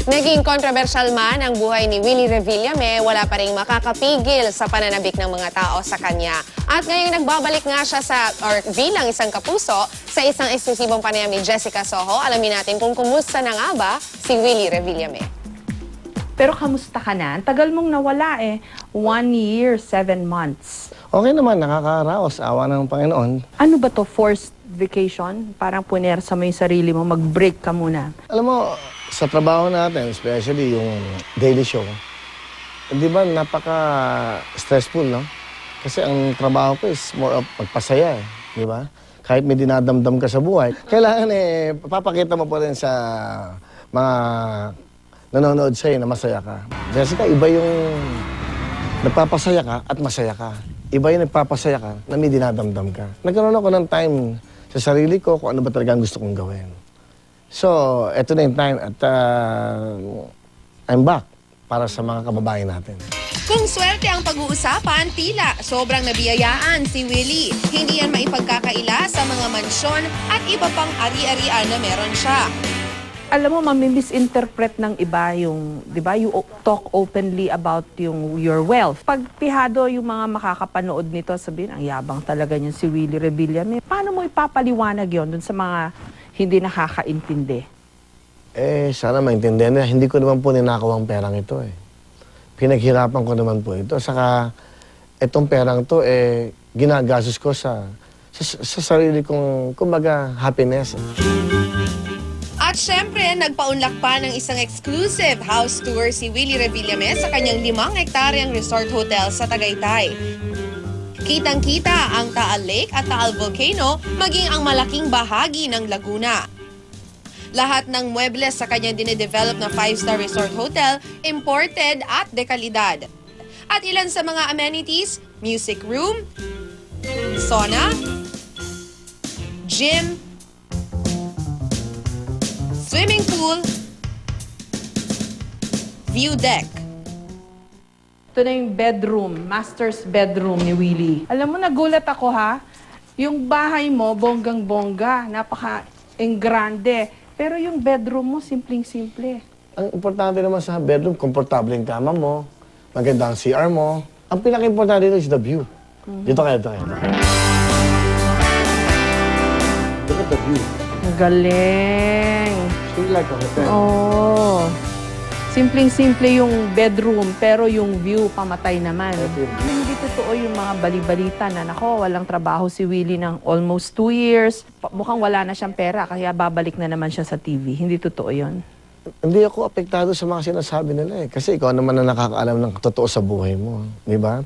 Naging kontrobersyal man ang buhay ni Willie Revillame, wala pa rin makakapigil sa pananabik ng mga tao sa kanya. At ngayong nagbabalik nga siya bilang isang kapuso sa isang eksklusibong panayam ni Jessica Soho, alamin natin kung kumusta na nga ba si Willie Revillame. Pero kamusta ka na? Ang tagal mong nawala 1 year, 7 months. Okay naman, nakakaraos. Awa ng Panginoon. Ano ba to? Forced vacation? Parang punersa mo yung sarili mo, mag-break ka muna. Alam mo, sa trabaho natin, especially yung daily show, di ba napaka-stressful, no? Kasi ang trabaho ko is more of magpasaya, di ba? Kahit may dinadamdam ka sa buhay, kailangan papakita mo pa rin sa mga nanonood sa'yo na masaya ka. Jessica, iba yung nagpapasaya ka at masaya ka. Iba yung nagpapasaya ka na may dinadamdam ka. Nagkaroon ako ng time sa sarili ko kung ano ba talagang gusto kong gawin. So, eto na yung time at I'm back para sa mga kababayan natin. Kung swerte ang pag-uusapan, tila sobrang nabiyayaan si Willie. Hindi yan maipagkakaila sa mga mansyon at iba pang ari-arian na meron siya. Alam mo, mami-misinterpret ng iba yung, di ba, you talk openly about your wealth. Pag pihado yung mga makakapanood nito, sabihin, ang yabang talaga niyan si Willie Revillame. Paano mo ipapaliwanag yon dun sa mga hindi nakakaintindi? Sana maintindihan na, hindi ko naman po ninakaw ang perang ito Pinaghirapan ko naman po ito. Saka, itong perang to, ginagastos ko sa sarili kong, kumbaga, happiness. At syempre, nagpaunlak pa ng isang exclusive house tour si Willie Revillame sa kanyang 5 hektaryang resort hotel sa Tagaytay. Kitang-kita ang Taal Lake at Taal Volcano, maging ang malaking bahagi ng Laguna. Lahat ng muebles sa kanyang dinedevelop na 5-star resort hotel, imported at dekalidad. At ilan sa mga amenities, music room, sauna, gym, swimming pool, view deck. Ito na yung bedroom, master's bedroom ni Willie. Alam mo, nagulat ako yung bahay mo, bonggang-bongga, napaka-engrande. Pero yung bedroom mo, simpleng-simple. Ang importante naman sa bedroom, komportable yung kama mo, maganda ang CR mo. Ang pinaka-importante dito is the view. Dito kayo. Look at the view. Ang galing. Feel like a hotel. Oh. Simpleng-simple yung bedroom, pero yung view, pamatay naman. Hindi totoo yung mga bali-balita na, nako, walang trabaho si Willie ng almost 2 years. Mukhang wala na siyang pera, kaya babalik na naman siya sa TV. Hindi totoo yun. Hindi ako apektado sa mga sinasabi nila Kasi ikaw naman na nakakaalam ng totoo sa buhay mo. Di ba?